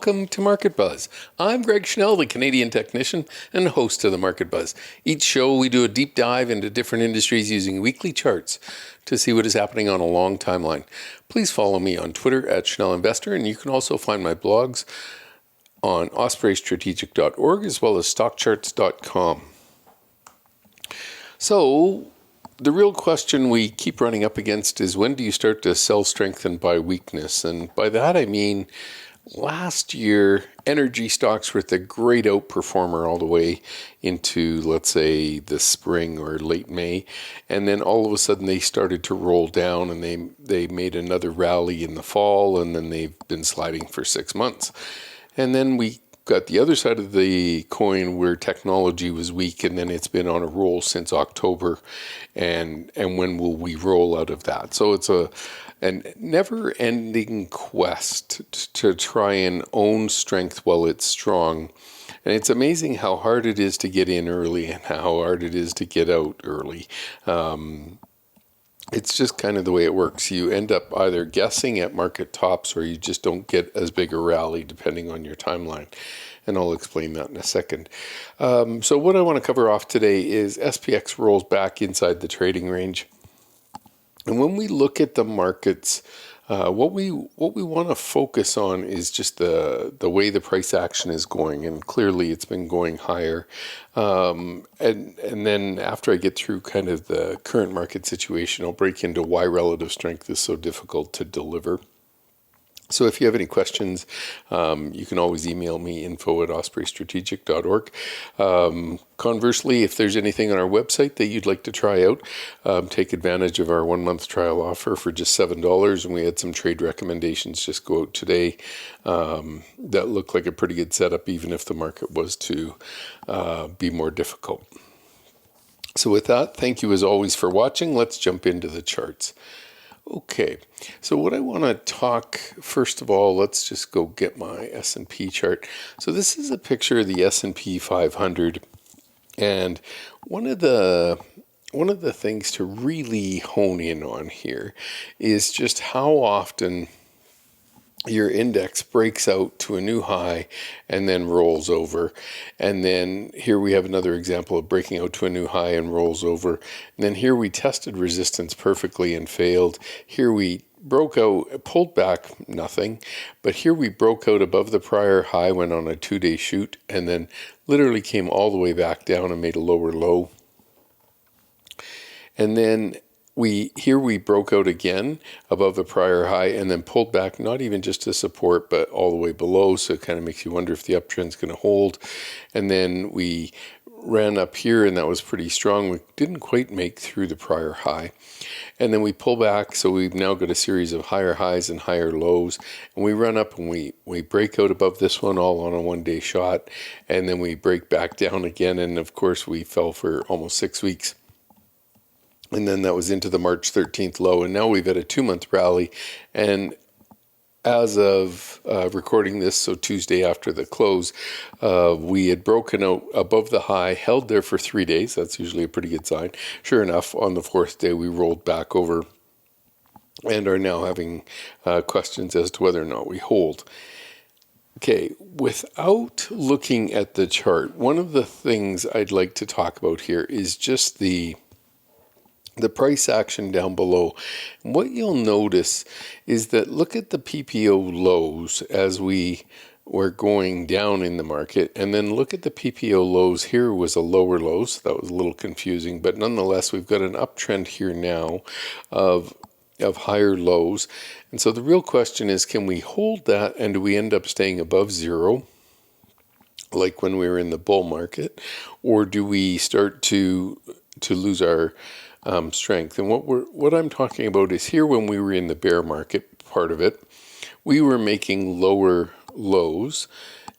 welcome to Market Buzz. I'm Greg Schnell, the Canadian technician and host of the Market Buzz. Each show we do a deep dive into different industries using weekly charts to see what is happening on a long timeline. Please follow me on Twitter at Schnell Investor, and you can also find my blogs on ospreystrategic.org as well as stockcharts.com. So, the real question we keep running up against is, when do you start to sell strength and buy weakness? And by that I mean, last year energy stocks were the great outperformer all the way into, let's say, the spring or late May, and then all of a sudden they started to roll down, and they made another rally in the fall, and then they've been sliding for 6 months. And then we got the other side of the coin where technology was weak, and then it's been on a roll since October. And when will we roll out of that? So it's a never-ending quest to try and own strength while it's strong. And it's amazing how hard it is to get in early and how hard it is to get out early. It's just kind of the way it works. You end up either guessing at market tops, or you just don't get as big a rally depending on your timeline. And I'll explain that in a second. So what I want to cover off today is SPX rolls back inside the trading range. And when we look at the markets, what we want to focus on is just the way the price action is going, and clearly it's been going higher. And then after I get through kind of the current market situation, I'll break into why relative strength is so difficult to deliver. So if you have any questions, you can always email me, info@ospreystrategic.org. Conversely, if there's anything on our website that you'd like to try out, take advantage of our 1-month trial offer for just $7. And we had some trade recommendations just go out today that look like a pretty good setup, even if the market was to be more difficult. So with that, thank you as always for watching. Let's jump into the charts. Okay, so what I want to talk, first of all, let's just go get my S&P chart. So this is a picture of the S&P 500, and one of the things to really hone in on here is just how often your index breaks out to a new high and then rolls over. And then here we have another example of breaking out to a new high and rolls over. And then here we tested resistance perfectly and failed. Here we broke out, pulled back, nothing. But here we broke out above the prior high, went on a 2-day shoot, and then literally came all the way back down and made a lower low. And then we broke out again above the prior high and then pulled back, not even just to support, but all the way below. So it kind of makes you wonder if the uptrend's going to hold. And then we ran up here, and that was pretty strong. We didn't quite make through the prior high. And then we pull back, so we've now got a series of higher highs and higher lows. And we run up and we break out above this one all on a 1-day shot. And then we break back down again. And of course, we fell for almost 6 weeks. And then that was into the March 13th low. And now we've had a 2-month rally. And as of recording this, so Tuesday after the close, we had broken out above the high, held there for 3 days. That's usually a pretty good sign. Sure enough, on the 4th day, we rolled back over and are now having questions as to whether or not we hold. Okay, without looking at the chart, one of the things I'd like to talk about here is just the price action down below. And what you'll notice is that, look at the PPO lows as we were going down in the market, and then look at the PPO lows. Here was a lower low, so that was a little confusing, but nonetheless we've got an uptrend here now of higher lows. And so the real question is, can we hold that, and do we end up staying above zero like when we were in the bull market, or do we start to lose our strength? And what I'm talking about is, here when we were in the bear market part of it, we were making lower lows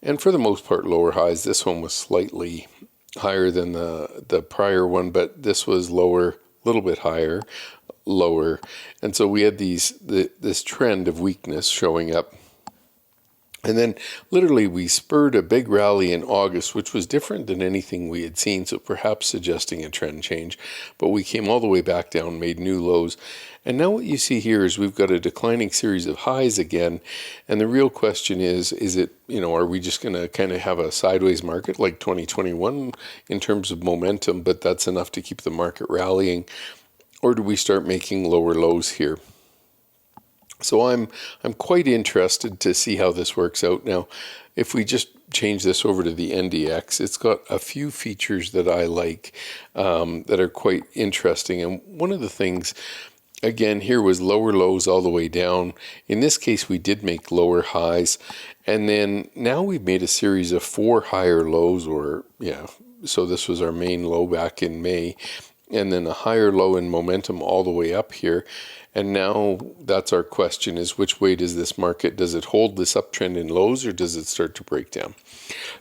and for the most part lower highs. This one was slightly higher than the prior one, but this was lower, a little bit higher, lower. And so we had this trend of weakness showing up. And then literally we spurred a big rally in August, which was different than anything we had seen, so perhaps suggesting a trend change. But we came all the way back down, made new lows, And now what you see here is we've got a declining series of highs again. And the real question is it, are we just going to kind of have a sideways market like 2021 in terms of momentum, but that's enough to keep the market rallying? Or do we start making lower lows here? So I'm quite interested to see how this works out. Now, if we just change this over to the NDX, it's got a few features that I like that are quite interesting. And one of the things, again, here was lower lows all the way down. In this case, we did make lower highs. And then now we've made a series of 4 higher lows, so this was our main low back in May. And then a higher low in momentum all the way up here. And now that's our question, is which way does this market, does it hold this uptrend in lows or does it start to break down?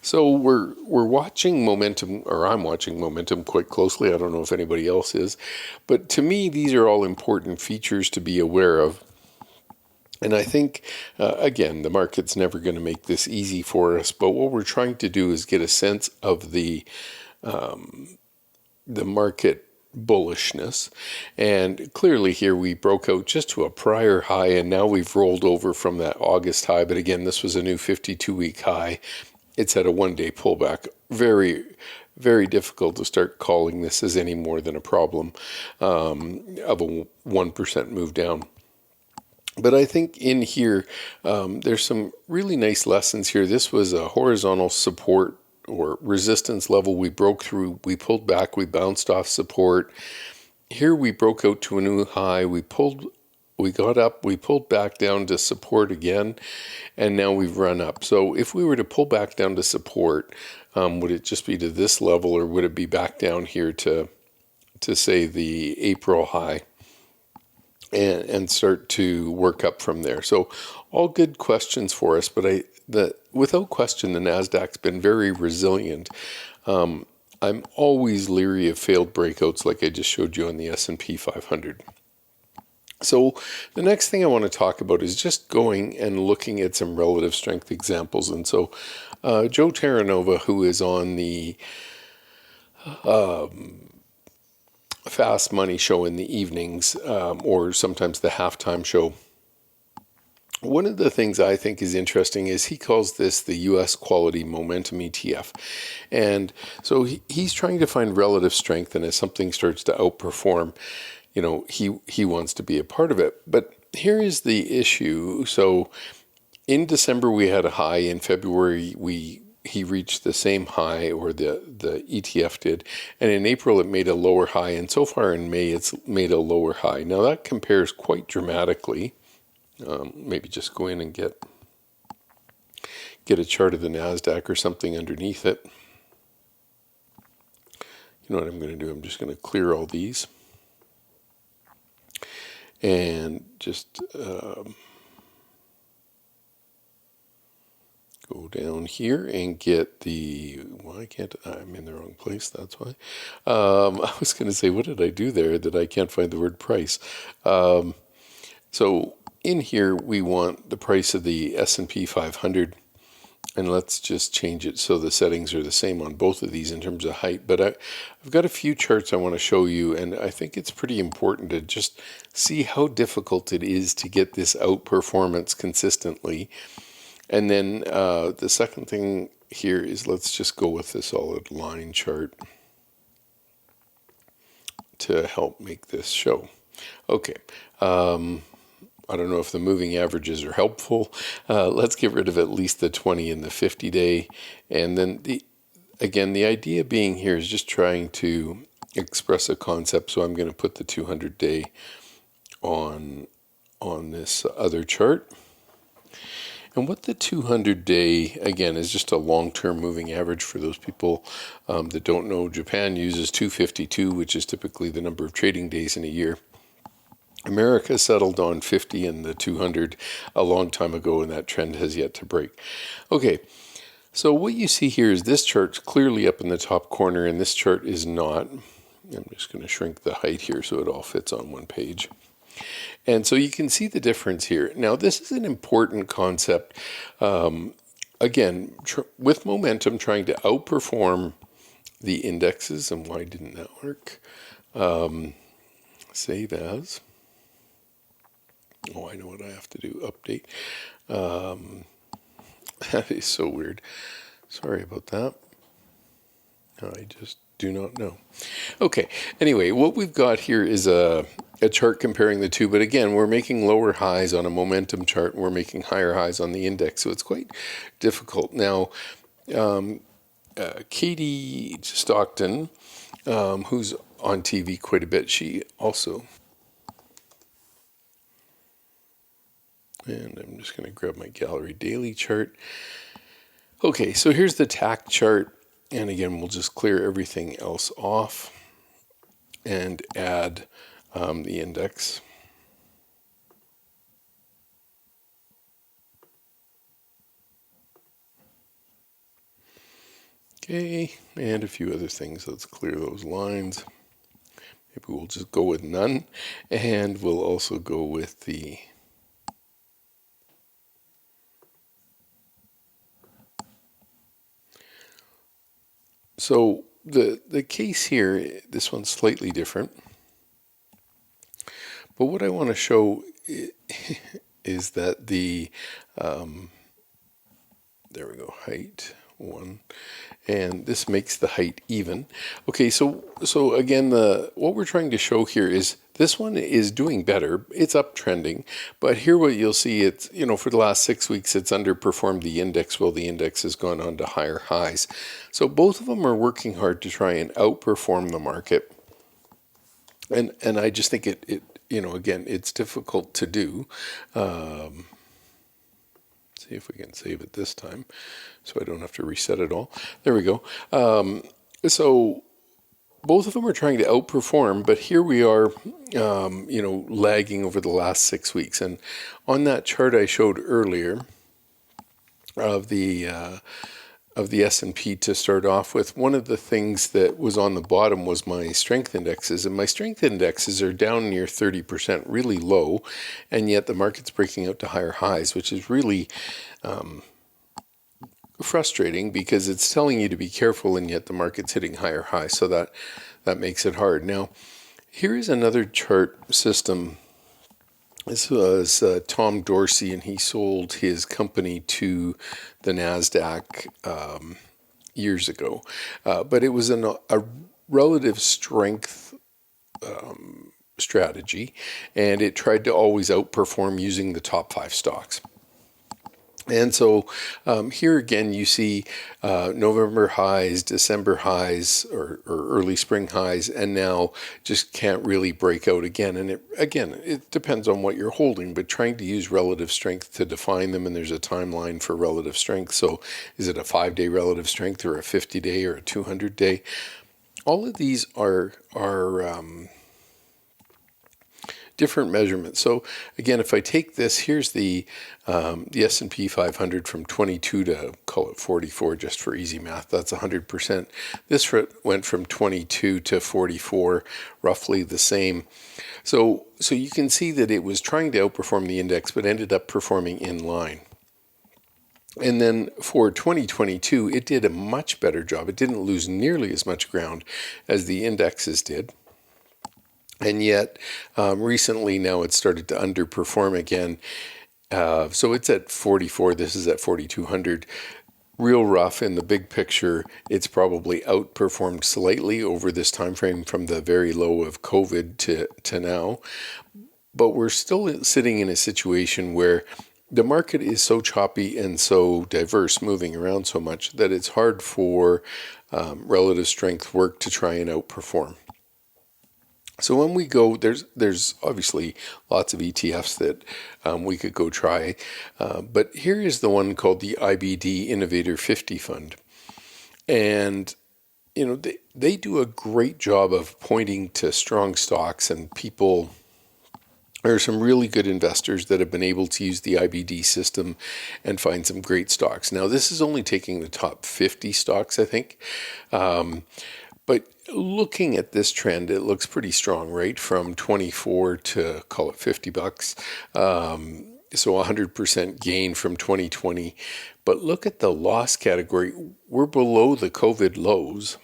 So we're watching momentum, or I'm watching momentum quite closely. I don't know if anybody else is. But to me, these are all important features to be aware of. And I think, again, the market's never going to make this easy for us. But what we're trying to do is get a sense of the market bullishness. And clearly here we broke out just to a prior high, and now we've rolled over from that August high. But again, this was a new 52-week high. It's at a one-day pullback. Very, very difficult to start calling this as any more than a problem of a 1% move down. But I think in here, there's some really nice lessons here. This was a horizontal support or resistance level we broke through. We pulled back, we bounced off support. Here we broke out to a new high. We got up, we pulled back down to support again, and now we've run up. So if we were to pull back down to support, would it just be to this level, or would it be back down here to say the April high and start to work up from there? So all good questions for us, but without question, the NASDAQ's been very resilient. I'm always leery of failed breakouts like I just showed you on the S&P 500. So the next thing I want to talk about is just going and looking at some relative strength examples. And so Joe Terranova, who is on the Fast Money show in the evenings, or sometimes the halftime show, one of the things I think is interesting is he calls this the U.S. Quality Momentum ETF. And so he's trying to find relative strength, and as something starts to outperform, he wants to be a part of it. But here is the issue. So in December, we had a high. In February, he reached the same high, or the ETF did. And in April, it made a lower high. And so far in May, it's made a lower high. Now, that compares quite dramatically. Maybe just go in and get a chart of the NASDAQ or something underneath it. You know what I'm going to do? I'm just going to clear all these and just go down here and get I'm in the wrong place, that's why. I was going to say, what did I do there that I can't find the word price? So in here, we want the price of the S&P 500, and let's just change it so the settings are the same on both of these in terms of height. But I've got a few charts I want to show you, and I think it's pretty important to just see how difficult it is to get this outperformance consistently. And then the second thing here is, let's just go with the solid line chart to help make this show. Okay. I don't know if the moving averages are helpful. Let's get rid of at least the 20 and the 50-day. And then the idea being here is just trying to express a concept. So I'm going to put the 200-day on this other chart. And what the 200-day, again, is just a long-term moving average for those people that don't know. Japan uses 252, which is typically the number of trading days in a year. America settled on 50 and the 200 a long time ago, and that trend has yet to break. Okay, so what you see here is this chart's clearly up in the top corner, and this chart is not. I'm just going to shrink the height here so it all fits on one page. And so you can see the difference here. Now, this is an important concept. Again, with momentum, trying to outperform the indexes. And why didn't that work? Save as. Oh, I know what I have to do. Update. That is so weird. Sorry about that. I just do not know. Okay. Anyway, what we've got here is a chart comparing the two. But again, we're making lower highs on a momentum chart, and we're making higher highs on the index. So it's quite difficult. Now, Katie Stockton, who's on TV quite a bit, she also... And I'm just going to grab my gallery daily chart. Okay, so here's the TACK chart. And again, we'll just clear everything else off and add the index. Okay, and a few other things. Let's clear those lines. Maybe we'll just go with none. And we'll also go with the... So the case here, this one's slightly different. But what I want to show is that the, there we go, height 1, and this makes the height even. Okay, so again, what we're trying to show here is this one is doing better. It's uptrending, but here what you'll see, it's, for the last 6 weeks, it's underperformed the index while the index has gone on to higher highs. So both of them are working hard to try and outperform the market. And I just think it again, it's difficult to do. See if we can save it this time so I don't have to reset it all. There we go. So both of them are trying to outperform, but here we are, lagging over the last 6 weeks. And on that chart I showed earlier of the S&P to start off with, one of the things that was on the bottom was my strength indexes, and my strength indexes are down near 30%, really low, and yet the market's breaking out to higher highs, which is really frustrating because it's telling you to be careful, and yet the market's hitting higher highs, so that makes it hard. Now, here is another chart system. This was Tom Dorsey, and he sold his company to the NASDAQ years ago. But it was a relative strength strategy, and it tried to always outperform using the top 5 stocks. And so here again, you see November highs, December highs, or early spring highs, and now just can't really break out again. And it depends on what you're holding, but trying to use relative strength to define them, and there's a timeline for relative strength. So is it a 5-day relative strength or a 50-day or a 200-day? All of these are different measurements. So again, if I take this, here's the S&P 500 from 22 to, call it 44, just for easy math. That's 100%. This went from 22 to 44, roughly the same. So you can see that it was trying to outperform the index, but ended up performing in line. And then for 2022, it did a much better job. It didn't lose nearly as much ground as the indexes did. And yet, recently now it's started to underperform again. So it's at 44. This is at 4,200. Real rough in the big picture. It's probably outperformed slightly over this time frame from the very low of COVID to now. But we're still sitting in a situation where the market is so choppy and so diverse, moving around so much, that it's hard for relative strength work to try and outperform. So when we go, there's obviously lots of ETFs that we could go try, but here is the one called the IBD Innovator 50 Fund, and they do a great job of pointing to strong stocks, and people. There are some really good investors that have been able to use the IBD system and find some great stocks. Now, this is only taking the top 50 stocks, I think. But looking at this trend, it looks pretty strong, right? From 24 to, call it $50. So 100% gain from 2020. But look at the loss category. We're below the COVID lows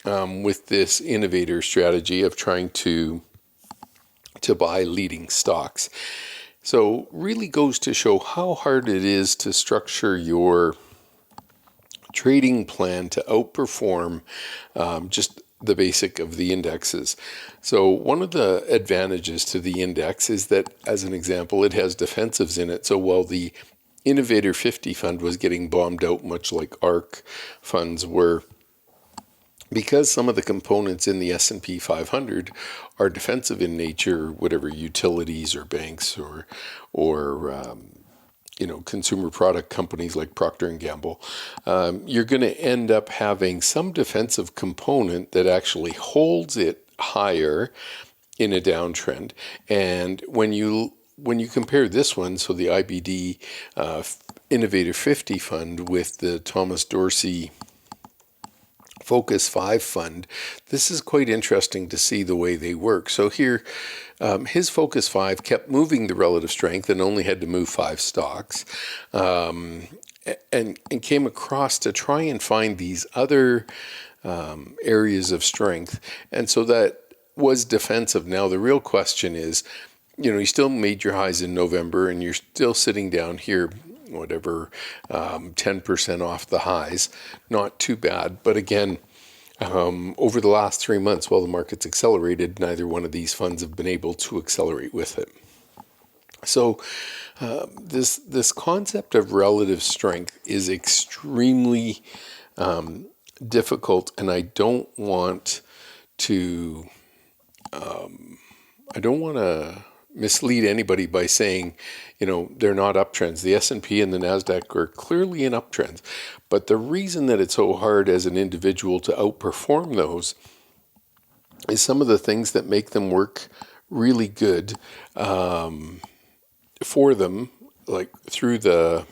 with this Innovator strategy of trying to buy leading stocks. So really goes to show how hard it is to structure your trading plan to outperform just the basic of the indexes. So one of the advantages to the index is that, as an example, it has defensives in it. So while the Innovator 50 fund was getting bombed out, much like ARC funds were, because some of the components in the S&P 500 are defensive in nature, whatever utilities or banks or consumer product companies like Procter & Gamble, you're going to end up having some defensive component that actually holds it higher in a downtrend. And when you compare this one, so the IBD Innovator 50 fund with the Thomas Dorsey Focus 5 fund, this is quite interesting to see the way they work. So here, his Focus 5 kept moving the relative strength and only had to move 5 stocks, and came across to try and find these other areas of strength. And so that was defensive. Now, the real question is, you still made your highs in November and you're still sitting down here, whatever, 10% off the highs. Not too bad. But again, over the last 3 months, while the market's accelerated, neither one of these funds have been able to accelerate with it. So this concept of relative strength is extremely difficult, and I don't want to mislead anybody by saying, they're not uptrends. The S&P and the NASDAQ are clearly in uptrends. But the reason that it's so hard as an individual to outperform those is some of the things that make them work really good for them, like through the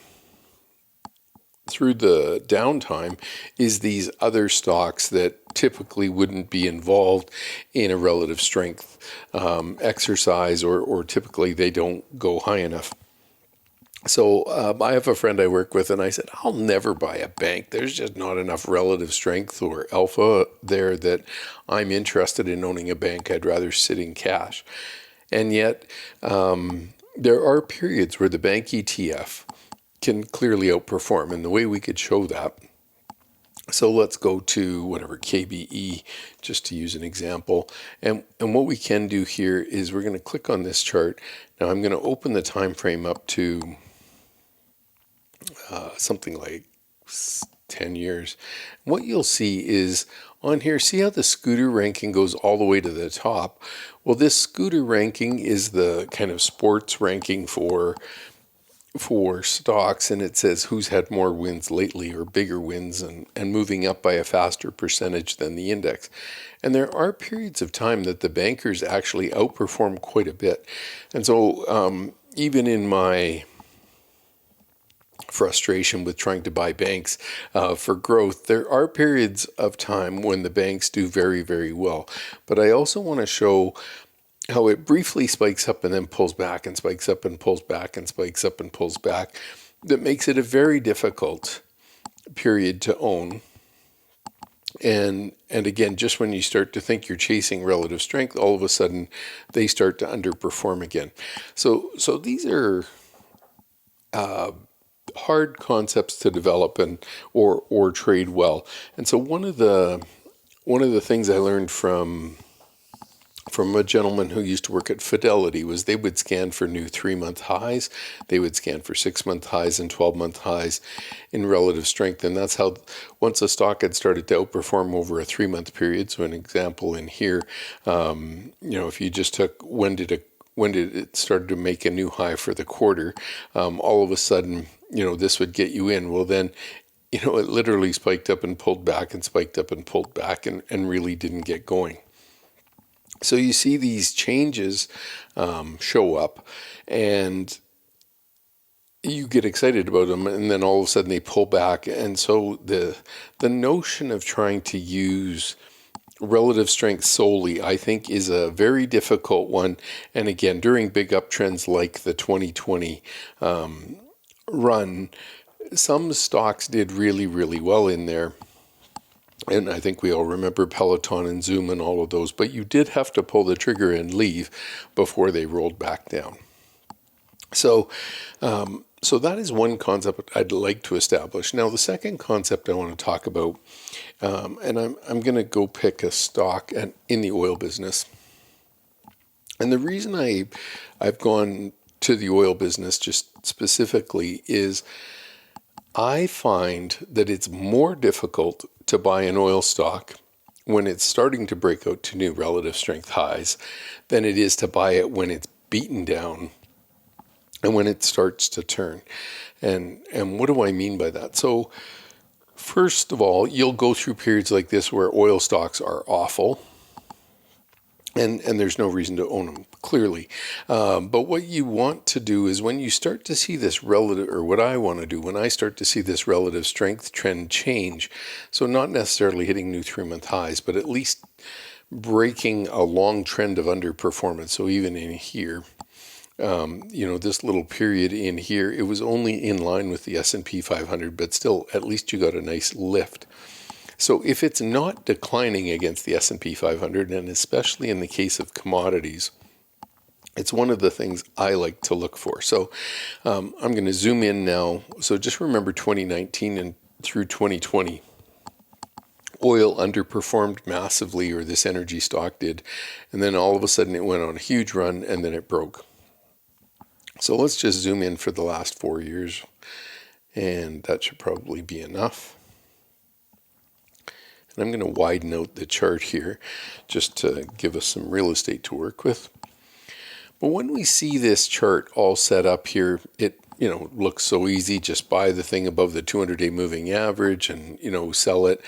downtime, is these other stocks that typically wouldn't be involved in a relative strength exercise, or typically they don't go high enough. So I have a friend I work with, and I said, I'll never buy a bank. There's just not enough relative strength or alpha there that I'm interested in owning a bank. I'd rather sit in cash. And yet there are periods where the bank ETF can clearly outperform, and the way we could show that, so let's go to whatever, KBE, just to use an example. And what we can do here is we're going to click on this chart. Now I'm going to open the time frame up to something like 10 years. What you'll see is on here, see how the scooter ranking goes all the way to the top? Well, this scooter ranking is the kind of sports ranking for stocks, and it says who's had more wins lately, or bigger wins, and moving up by a faster percentage than the index. And there are periods of time that the bankers actually outperform quite a bit. And so even in my frustration with trying to buy banks for growth, there are periods of time when the banks do very, very well. But I also want to show how it briefly spikes up and then pulls back, and spikes up and pulls back, and spikes up and pulls back. That makes it a very difficult period to own. And again, just when you start to think you're chasing relative strength, all of a sudden they start to underperform again. So these are hard concepts to develop or trade well. And so one of the things I learned from a gentleman who used to work at Fidelity was they would scan for new 3-month highs. They would scan for 6-month highs and 12-month highs in relative strength. And that's how, once a stock had started to outperform over a 3-month period, so an example in here, if you just took when did it start to make a new high for the quarter, all of a sudden, this would get you in. Well, then, it literally spiked up and pulled back and spiked up and pulled back and really didn't get going. So you see these changes show up, and you get excited about them, and then all of a sudden they pull back. And so the notion of trying to use relative strength solely, I think, is a very difficult one. And again, during big uptrends like the 2020 run, some stocks did really, really well in there. And I think we all remember Peloton and Zoom and all of those, but you did have to pull the trigger and leave before they rolled back down. So, so that is one concept I'd like to establish. Now, the second concept I want to talk about, and I'm going to go pick a stock in the oil business. And the reason I've gone to the oil business just specifically is I find that it's more difficult to buy an oil stock when it's starting to break out to new relative strength highs than it is to buy it when it's beaten down and when it starts to turn. And what do I mean by that? So first of all, you'll go through periods like this where oil stocks are awful. And there's no reason to own them, clearly. But what you want to do is when you start to see this relative, or what I want to do when I start to see this relative strength trend change, so not necessarily hitting new 3-month highs, but at least breaking a long trend of underperformance. So even in here, this little period in here, it was only in line with the S&P 500, but still, at least you got a nice lift. So if it's not declining against the S&P 500, and especially in the case of commodities, it's one of the things I like to look for. So I'm going to zoom in now. So just remember 2019 and through 2020, oil underperformed massively, or this energy stock did. And then all of a sudden it went on a huge run and then it broke. So let's just zoom in for the last 4 years. And that should probably be enough. And I'm going to widen out the chart here just to give us some real estate to work with. But when we see this chart all set up here, it looks so easy. Just buy the thing above the 200-day moving average and sell it.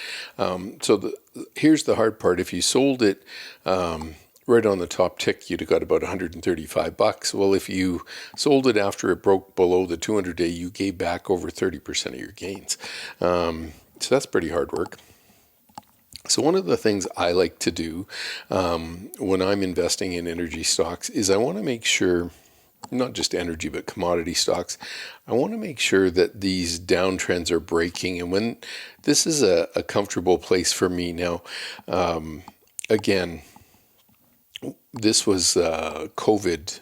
Here's the hard part. If you sold it right on the top tick, you'd have got about $135. Well, if you sold it after it broke below the 200-day, you gave back over 30% of your gains. So that's pretty hard work. So one of the things I like to do when I'm investing in energy stocks is I want to make sure, not just energy, but commodity stocks, I want to make sure that these downtrends are breaking. And when this is a comfortable place for me now, again, this was COVID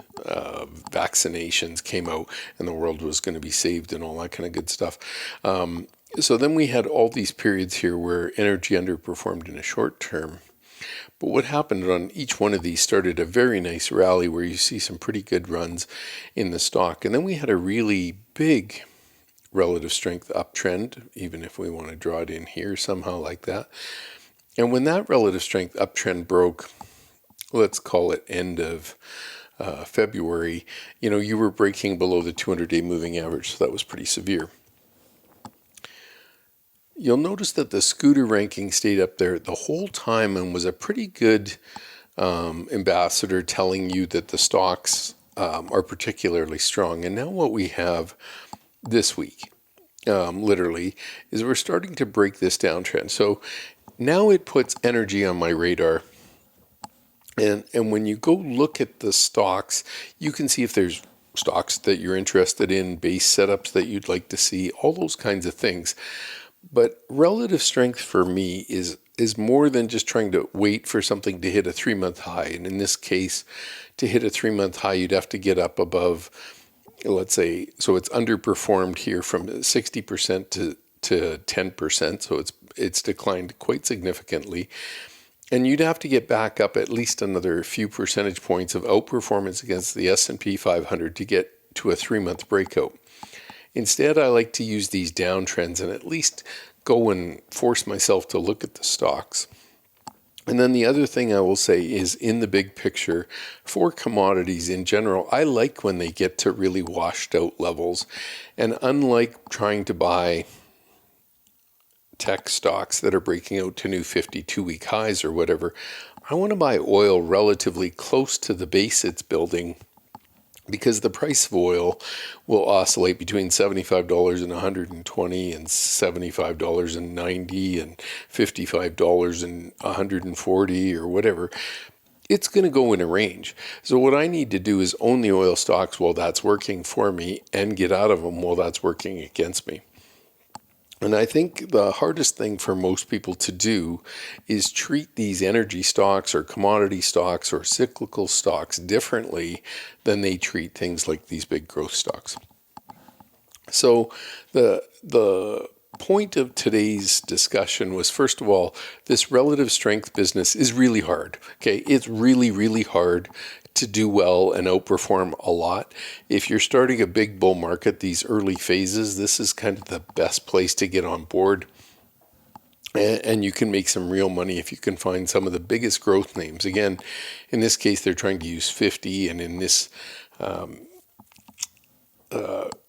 vaccinations came out and the world was going to be saved and all that kind of good stuff. So then we had all these periods here where energy underperformed in a short term. But what happened on each one of these started a very nice rally where you see some pretty good runs in the stock. And then we had a really big relative strength uptrend, even if we want to draw it in here somehow like that. And when that relative strength uptrend broke, let's call it end of February, you were breaking below the 200-day moving average. So that was pretty severe. You'll notice that the scooter ranking stayed up there the whole time and was a pretty good ambassador telling you that the stocks are particularly strong. And now what we have this week, literally, is we're starting to break this downtrend. So now it puts energy on my radar. And when you go look at the stocks, you can see if there's stocks that you're interested in, base setups that you'd like to see, all those kinds of things. But relative strength for me is more than just trying to wait for something to hit a 3-month high. And in this case, to hit a 3-month high, you'd have to get up above, let's say, so it's underperformed here from 60% to 10%. So it's declined quite significantly. And you'd have to get back up at least another few percentage points of outperformance against the S&P 500 to get to a 3-month breakout. Instead, I like to use these downtrends and at least go and force myself to look at the stocks. And then the other thing I will say is in the big picture, for commodities in general, I like when they get to really washed out levels. And unlike trying to buy tech stocks that are breaking out to new 52-week highs or whatever, I want to buy oil relatively close to the base it's building, because the price of oil will oscillate between $75 and $120 and $75 and $90 and $55 and $140 or whatever. It's going to go in a range. So what I need to do is own the oil stocks while that's working for me and get out of them while that's working against me. And I think the hardest thing for most people to do is treat these energy stocks or commodity stocks or cyclical stocks differently than they treat things like these big growth stocks. So the point of today's discussion was, first of all, this relative strength business is really hard. Okay, it's really, really hard to do well and outperform a lot. If you're starting a big bull market, these early phases, this is kind of the best place to get on board. And you can make some real money if you can find some of the biggest growth names. Again, in this case, they're trying to use 50, and in this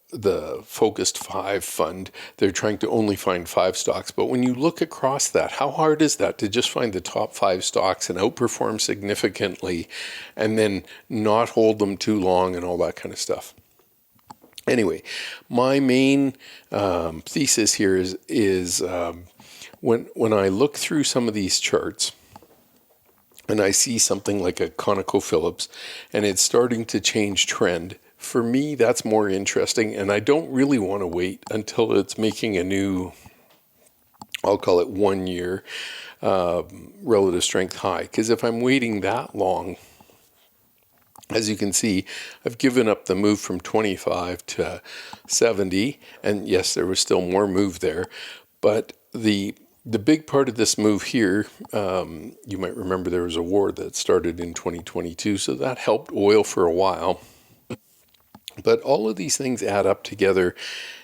the Focused 5 fund, they're trying to only find 5 stocks. But when you look across that, how hard is that to just find the top 5 stocks and outperform significantly and then not hold them too long and all that kind of stuff? Anyway, my main thesis here is when I look through some of these charts and I see something like a ConocoPhillips and it's starting to change trend, for me, that's more interesting, and I don't really want to wait until it's making a new, I'll call it 1 year relative strength high, because if I'm waiting that long, as you can see, I've given up the move from 25 to 70, and yes, there was still more move there, but the big part of this move here, you might remember there was a war that started in 2022, so that helped oil for a while. But all of these things add up together,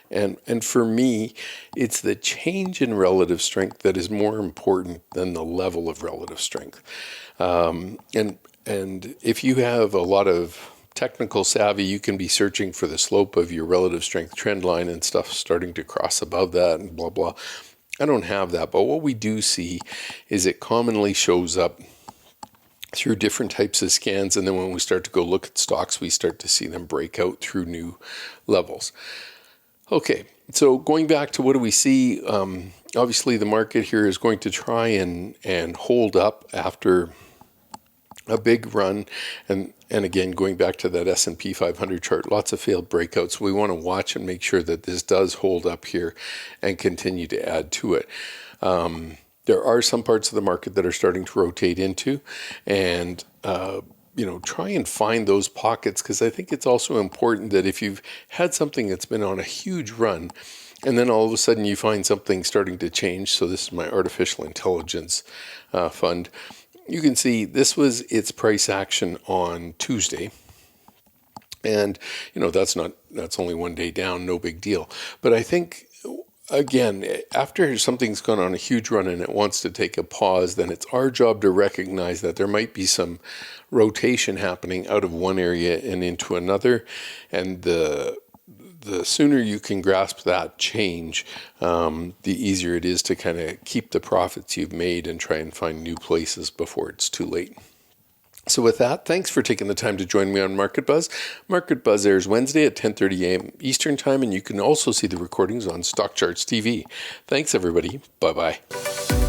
and for me, it's the change in relative strength that is more important than the level of relative strength. And if you have a lot of technical savvy, you can be searching for the slope of your relative strength trend line and stuff starting to cross above that and blah, blah. I don't have that, but what we do see is it commonly shows up through different types of scans, and then when we start to go look at stocks, we start to see them break out through new levels. Okay, so going back to what do we see, obviously the market here is going to try and hold up after a big run, and again, going back to that S&P 500 chart, lots of failed breakouts. We want to watch and make sure that this does hold up here and continue to add to it. There are some parts of the market that are starting to rotate into, and try and find those pockets, because I think it's also important that if you've had something that's been on a huge run, and then all of a sudden you find something starting to change. So this is my artificial intelligence fund. You can see this was its price action on Tuesday. And, that's only 1 day down, no big deal. But I think, again, after something's gone on a huge run and it wants to take a pause, then it's our job to recognize that there might be some rotation happening out of one area and into another. And the sooner you can grasp that change, the easier it is to kind of keep the profits you've made and try and find new places before it's too late. So with that, thanks for taking the time to join me on Market Buzz. Market Buzz airs Wednesday at 10:30 a.m. Eastern Time, and you can also see the recordings on StockCharts TV. Thanks, everybody. Bye-bye.